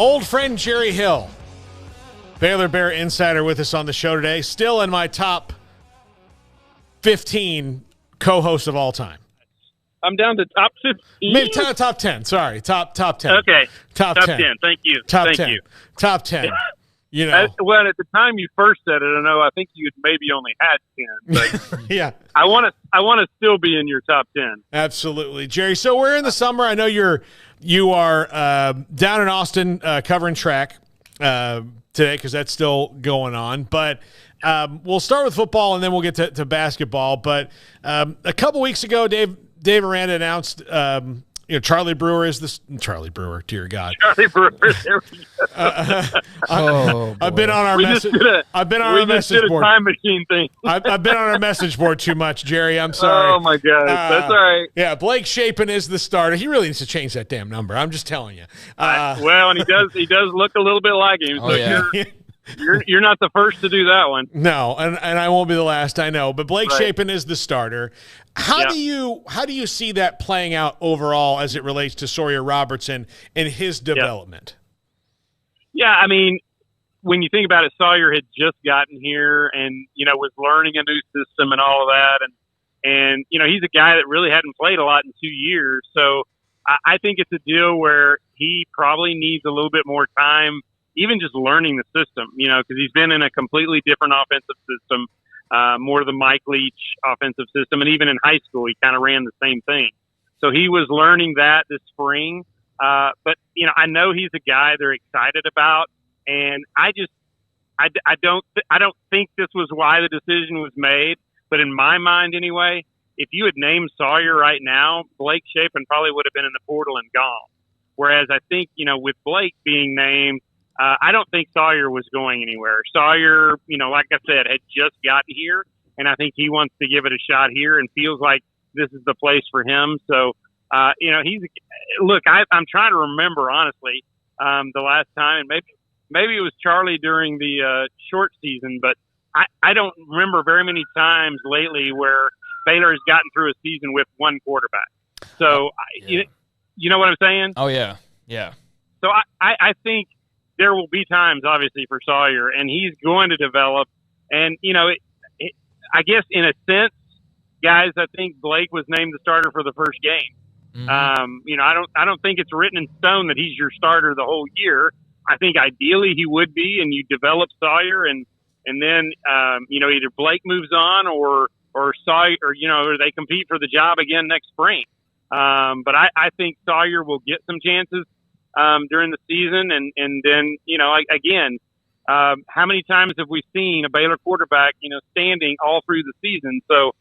Old friend Jerry Hill, Baylor Bear Insider, with us on the show today. Still in my top 15 co-hosts of all time. I'm down to top 15. Maybe top 10. Sorry, top 10. Okay, top 10. 10. Thank you. Top 10. You. Top 10. You know, well, at the time you first said it, I think you maybe only had 10. But yeah, I want to still be in your top 10. Absolutely, Jerry. So we're in the summer. I know you are down in Austin covering track today because that's still going on. But we'll start with football and then we'll get to basketball. But a couple weeks ago, Dave Aranda announced. Charlie Brewer is this. Charlie Brewer, dear God. Charlie Brewer. There we go. I've been on our message. I've been on our message board. Time machine thing. I've been on our message board too much, Jerry. I'm sorry. Oh my God, that's all right. Yeah, Blake Shapen is the starter. He really needs to change that damn number. I'm just telling you. Well, and he does look a little bit like him. So yeah. You're not the first to do that one. No, and I won't be the last, I know. But Blake Shapen is the starter. How do you see that playing out overall as it relates to Sawyer Robertson and his development? Yeah, I mean, when you think about it, Sawyer had just gotten here and was learning a new system and all of that, and he's a guy that really hadn't played a lot in 2 years. So I think it's a deal where he probably needs a little bit more time. Even just learning the system, because he's been in a completely different offensive system, more of the Mike Leach offensive system. And even in high school, he kind of ran the same thing. So he was learning that this spring. But, I know he's a guy they're excited about. And I don't think this was why the decision was made. But in my mind anyway, if you had named Sawyer right now, Blake Shapen probably would have been in the portal and gone. Whereas I think, with Blake being named, I don't think Sawyer was going anywhere. Sawyer, like I said, had just gotten here, and I think he wants to give it a shot here and feels like this is the place for him. So, I'm trying to remember, honestly, the last time, and maybe it was Charlie during the short season, but I don't remember very many times lately where Baylor has gotten through a season with one quarterback. So, you know what I'm saying? Oh, yeah. Yeah. So I think there will be times, obviously, for Sawyer, and he's going to develop. And, I guess in a sense, guys, I think Blake was named the starter for the first game. Mm-hmm. I don't think it's written in stone that he's your starter the whole year. I think ideally he would be, and you develop Sawyer, and then, either Blake moves on or Sawyer, or they compete for the job again next spring. But I think Sawyer will get some chances during the season. And then, again, how many times have we seen a Baylor quarterback, standing all through the season? So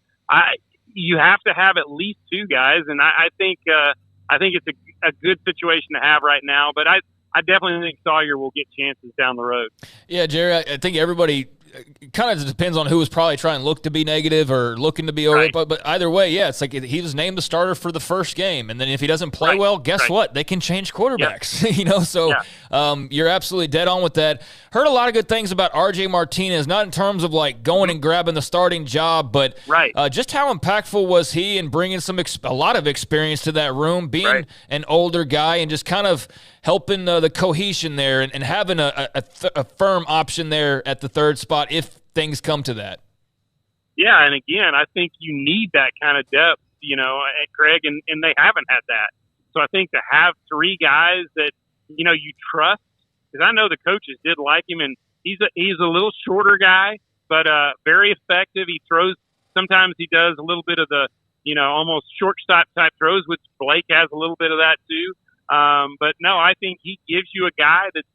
you have to have at least two guys. And I think it's a good situation to have right now, but I definitely think Sawyer will get chances down the road. Yeah, Jerry, I think everybody kind of depends on who was probably trying to look to be negative or looking to be over. Right. But either way, yeah, it's like he was named the starter for the first game. And then if he doesn't play well, guess what? They can change quarterbacks. Yep. So you're absolutely dead on with that. Heard a lot of good things about R.J. Martinez, not in terms of like going and grabbing the starting job, but just how impactful was he in bringing a lot of experience to that room, being an older guy and just kind of helping the cohesion there and having a firm option there at the third spot if things come to that. Yeah, and again, I think you need that kind of depth, at Craig, and they haven't had that. So I think to have three guys that, you trust, because I know the coaches did like him, and he's a little shorter guy, but very effective. He throws, sometimes he does a little bit of the, almost shortstop type throws, which Blake has a little bit of that too. But no, I think he gives you a guy that's,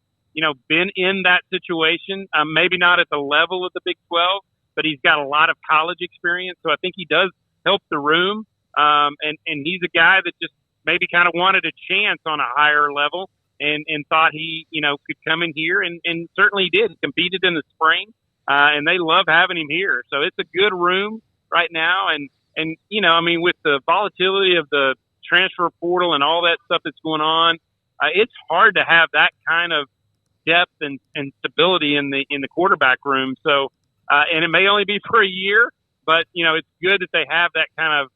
been in that situation, maybe not at the level of the Big 12, but he's got a lot of college experience. So I think he does help the room. And he's a guy that just maybe kind of wanted a chance on a higher level and thought he, could come in here and certainly did. He competed in the spring, and they love having him here. So it's a good room right now. And with the volatility of the transfer portal and all that stuff that's going on, it's hard to have that kind of depth and stability in the quarterback room. So, and it may only be for a year, but it's good that they have that kind of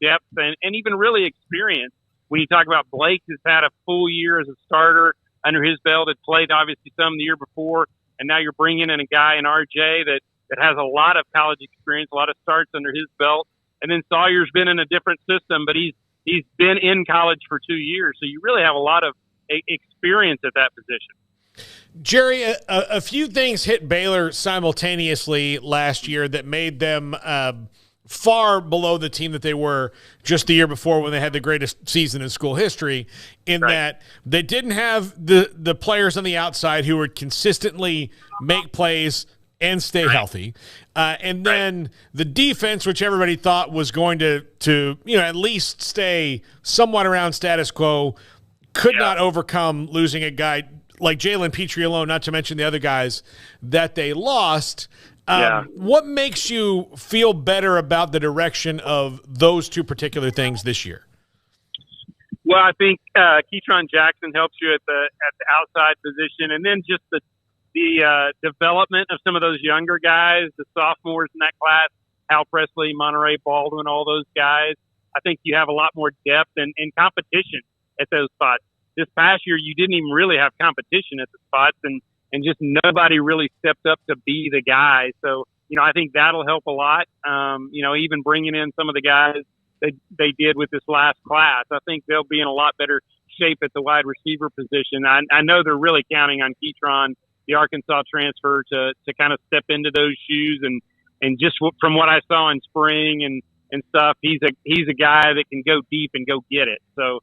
depth and even really experience. When you talk about Blake has had a full year as a starter, under his belt, had played obviously some the year before, and now you're bringing in a guy in RJ that has a lot of college experience, a lot of starts under his belt. And then Sawyer's been in a different system, but he's been in college for 2 years. So you really have a lot of experience at that position. Jerry, a few things hit Baylor simultaneously last year that made them far below the team that they were just the year before when they had the greatest season in school history, in that they didn't have the players on the outside who would consistently make plays and stay healthy. And then the defense, which everybody thought was going to at least stay somewhat around status quo, could not overcome losing a guy like Jalen Petrie alone, not to mention the other guys that they lost. What makes you feel better about the direction of those two particular things this year? Well, I think Keytron Jackson helps you at the outside position, and then just the development of some of those younger guys, the sophomores in that class, Hal Presley, Monterey Baldwin, all those guys. I think you have a lot more depth and competition at those spots. This past year, you didn't even really have competition at the spots, and just nobody really stepped up to be the guy. So, I think that'll help a lot. Even bringing in some of the guys that they did with this last class, I think they'll be in a lot better shape at the wide receiver position. I know they're really counting on Keytron, the Arkansas transfer, to kind of step into those shoes. And just from what I saw in spring and stuff, he's a guy that can go deep and go get it. So,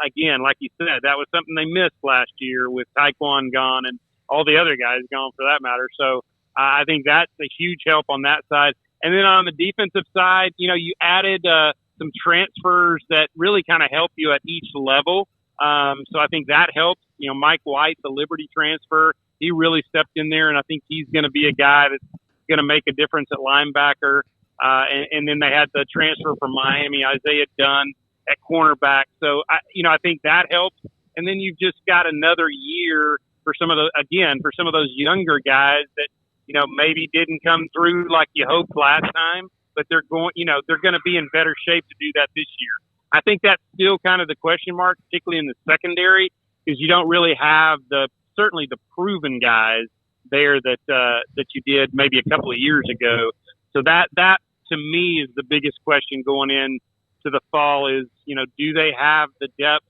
again, like you said, that was something they missed last year with Taekwon gone and all the other guys gone for that matter. So I think that's a huge help on that side. And then on the defensive side, you added some transfers that really kind of help you at each level. So I think that helps. Mike White, the Liberty transfer, he really stepped in there, and I think he's going to be a guy that's going to make a difference at linebacker. And then they had the transfer from Miami, Isaiah Dunn, at cornerback. So, I think that helps. And then you've just got another year for some of those younger guys that, maybe didn't come through like you hoped last time, but they're going to be in better shape to do that this year. I think that's still kind of the question mark, particularly in the secondary, because you don't really have certainly the proven guys there that you did maybe a couple of years ago. So that to me is the biggest question going in to the fall is, do they have the depth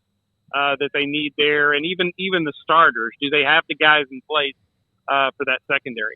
that they need there? And even the starters, do they have the guys in place for that secondary?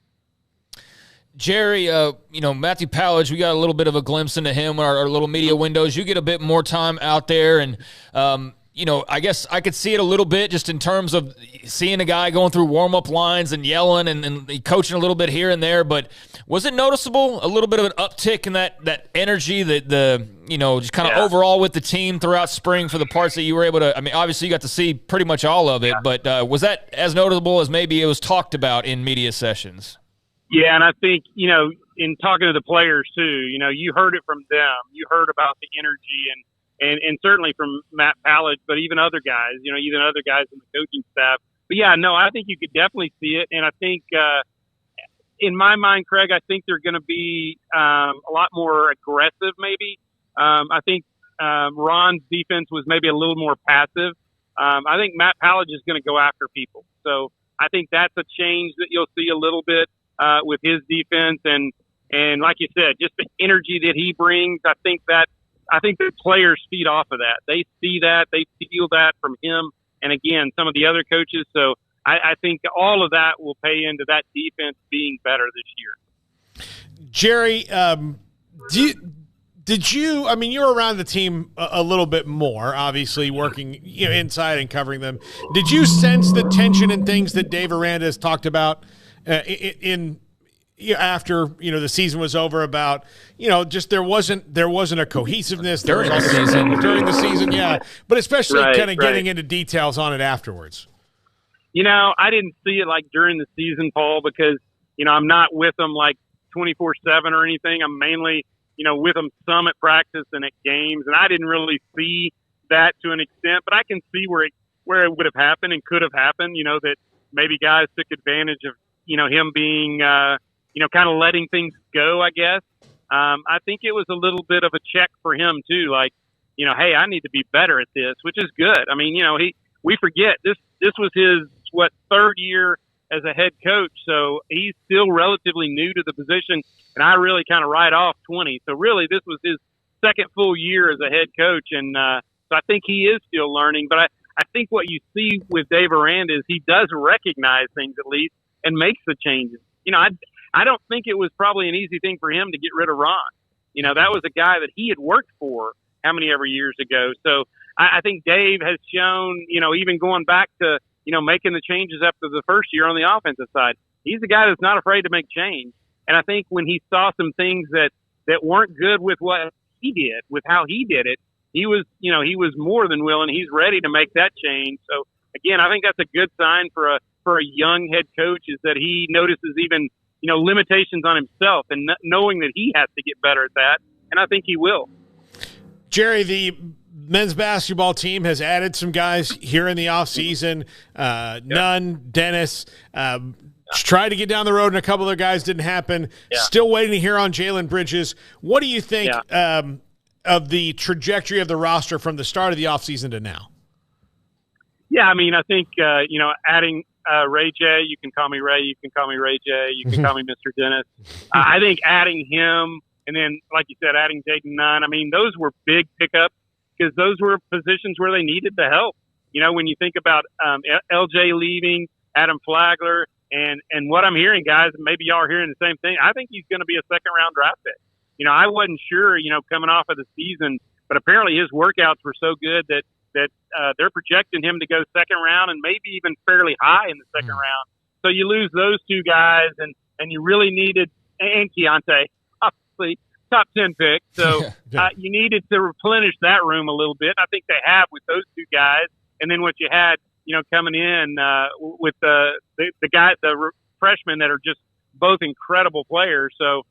Jerry, Matthew Powledge, we got a little bit of a glimpse into him, our little media windows. You get a bit more time out there, and, I guess I could see it a little bit just in terms of seeing a guy going through warm-up lines and yelling and coaching a little bit here and there. But was it noticeable, a little bit of an uptick in that energy, just kind of overall with the team throughout spring for the parts that you were able to – I mean, obviously you got to see pretty much all of it, but was that as notable as maybe it was talked about in media sessions? Yeah, and I think, in talking to the players too, you heard it from them. You heard about the energy and certainly from Matt Powledge, but even other guys, even other guys in the coaching staff. But yeah, no, I think you could definitely see it. And I think, in my mind, Craig, I think they're going to be a lot more aggressive maybe. I think Ron's defense was maybe a little more passive. I think Matt Powledge is going to go after people. So I think that's a change that you'll see a little bit with his defense. And like you said, just the energy that he brings, I think the players feed off of that. They see that, they feel that from him, and again, some of the other coaches. So I think all of that will pay into that defense being better this year. Jerry, did you? I mean, you're around the team a little bit more, obviously working inside and covering them. Did you sense the tension and things that Dave Aranda has talked about after the season was over about just there wasn't a cohesiveness during the season, but especially kind of getting into details on it afterwards. I didn't see it like during the season, Paul, because I'm not with them like 24/7 or anything. I'm mainly with them some at practice and at games, and I didn't really see that to an extent, but I can see where it would have happened and could have happened. That maybe guys took advantage of him being kind of letting things go, I guess. I think it was a little bit of a check for him too. Like, hey, I need to be better at this, which is good. I mean, we forget this was his third year as a head coach. So he's still relatively new to the position, and I really kind of write off 20. So really this was his second full year as a head coach. And so I think he is still learning. But I think what you see with Dave Aranda is he does recognize things at least and makes the changes. I don't think it was probably an easy thing for him to get rid of Ron. That was a guy that he had worked for how many ever years ago. So I think Dave has shown, even going back to, making the changes after the first year on the offensive side, he's a guy that's not afraid to make change. And I think when he saw some things that weren't good with what he did, with how he did it, he was more than willing. He's ready to make that change. So again, I think that's a good sign for a young head coach, is that he notices even, limitations on himself and knowing that he has to get better at that. And I think he will. Jerry, the men's basketball team has added some guys here in the offseason. Nunn, Dennis, tried to get down the road, and a couple of guys didn't happen. Yeah. Still waiting to hear on Jalen Bridges. What do you think of the trajectory of the roster from the start of the offseason to now? Yeah, I mean, I think, adding Ray J, you can call me Ray, you can call me Ray J, you can call me Mr. Dennis. I think adding him, and then, like you said, adding Jaden Nunn, I mean, those were big pickups because those were positions where they needed the help. When you think about LJ leaving, Adam Flagler, and what I'm hearing, guys, maybe y'all are hearing the same thing, I think he's going to be a second-round draft pick. I wasn't sure, coming off of the season, but apparently his workouts were so good that they're projecting him to go second round and maybe even fairly high in the second round. So you lose those two guys, and you really needed, and Keontae, obviously, top 10 pick. So you needed to replenish that room a little bit. I think they have with those two guys. And then what you had, coming in with the freshmen that are just both incredible players. So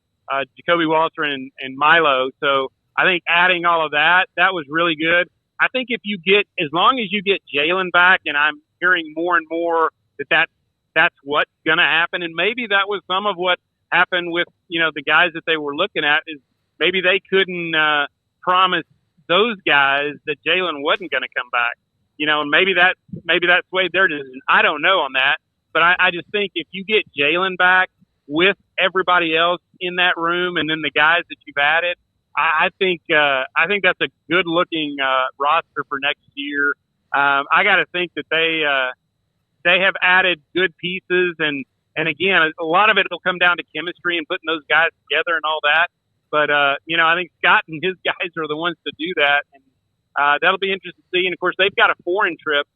Jacoby Walter and Milo. So I think adding all of that was really good. I think as long as you get Jalen back, and I'm hearing more and more that's what's going to happen. And maybe that was some of what happened with, the guys that they were looking at, is maybe they couldn't promise those guys that Jalen wasn't going to come back, and maybe that swayed their decision. I don't know on that, but I just think if you get Jalen back with everybody else in that room, and then the guys that you've added, I think that's a good looking roster for next year. I got to think that they have added good pieces, and again, a lot of it will come down to chemistry and putting those guys together and all that. But I think Scott and his guys are the ones to do that, and that'll be interesting to see. And of course, they've got a foreign trip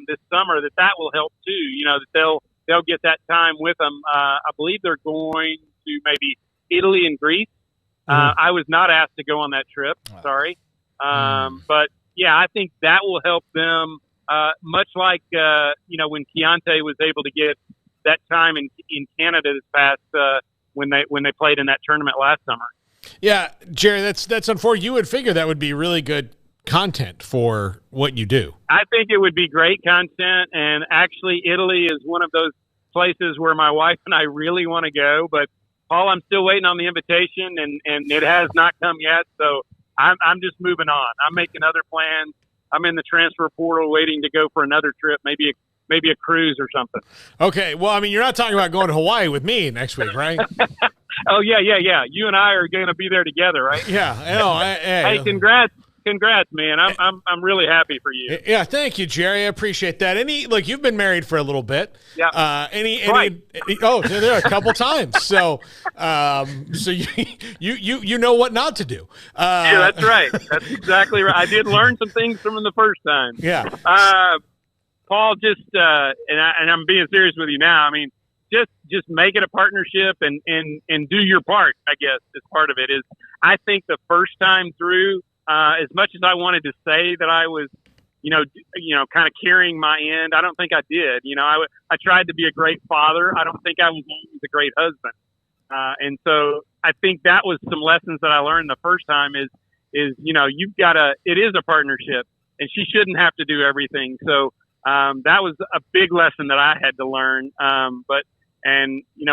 this summer that will help too. That they'll get that time with them. I believe they're going to maybe Italy and Greece. I was not asked to go on that trip. Sorry. But yeah, I think that will help them, much like, when Keontae was able to get that time in Canada this past, when they played in that tournament last summer. Yeah, Jerry, that's unfortunate. You would figure that would be really good content for what you do. I think it would be great content. And actually Italy is one of those places where my wife and I really want to go, but Paul, I'm still waiting on the invitation, and it has not come yet. So I'm just moving on. I'm making other plans. I'm in the transfer portal waiting to go for another trip, maybe a cruise or something. Okay. Well, I mean, you're not talking about going to Hawaii with me next week, right? Oh, yeah. You and I are going to be there together, right? Yeah. Hey, congrats, man. I'm really happy for you. Yeah, thank you, Jerry. I appreciate that. You've been married for a little bit. Yeah. There are a couple times. So you know what not to do. Yeah, that's right. That's exactly right. I did learn some things from him the first time. Yeah. Paul, and I'm being serious with you now. I mean, just make it a partnership and do your part. I guess is part of it. Is I think the first time through. As much as I wanted to say that I was, kind of carrying my end, I don't think I did. I tried to be a great father. I don't think I was always a great husband. And so I think that was some lessons that I learned the first time is you've got it is a partnership, and she shouldn't have to do everything. So that was a big lesson that I had to learn.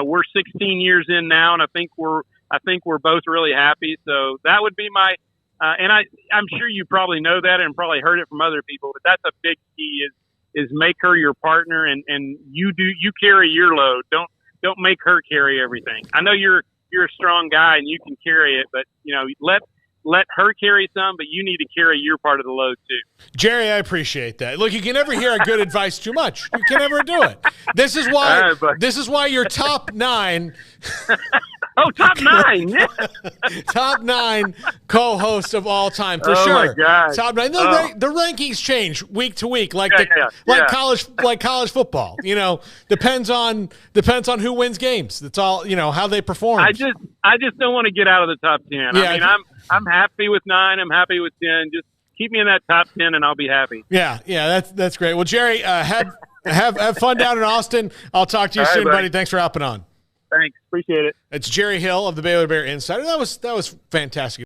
We're 16 years in now, and I think we're both really happy. So that would be my. And I'm sure you probably know that and probably heard it from other people, but that's a big key is make her your partner, and you carry your load. Don't make her carry everything. I know you're a strong guy and you can carry it, but let her carry some, but you need to carry your part of the load too. Jerry, I appreciate that. Look, you can never hear good advice too much. You can never do it. This is why you're top 9. Oh, top 9. Yeah. Top 9 co-hosts of all time for oh sure. My God. Top 9. The rankings change week to week, like college football. Depends on who wins games. That's all. How they perform. I just don't want to get out of the top 10. Yeah, I mean, I'm happy with 9. I'm happy with 10. Just keep me in that top 10, and I'll be happy. Yeah. That's great. Well, Jerry, have fun down in Austin. I'll talk to you soon, buddy. Thanks for hopping on. Thanks. Appreciate it. It's Jerry Hill of the Baylor Bear Insider. That was fantastic.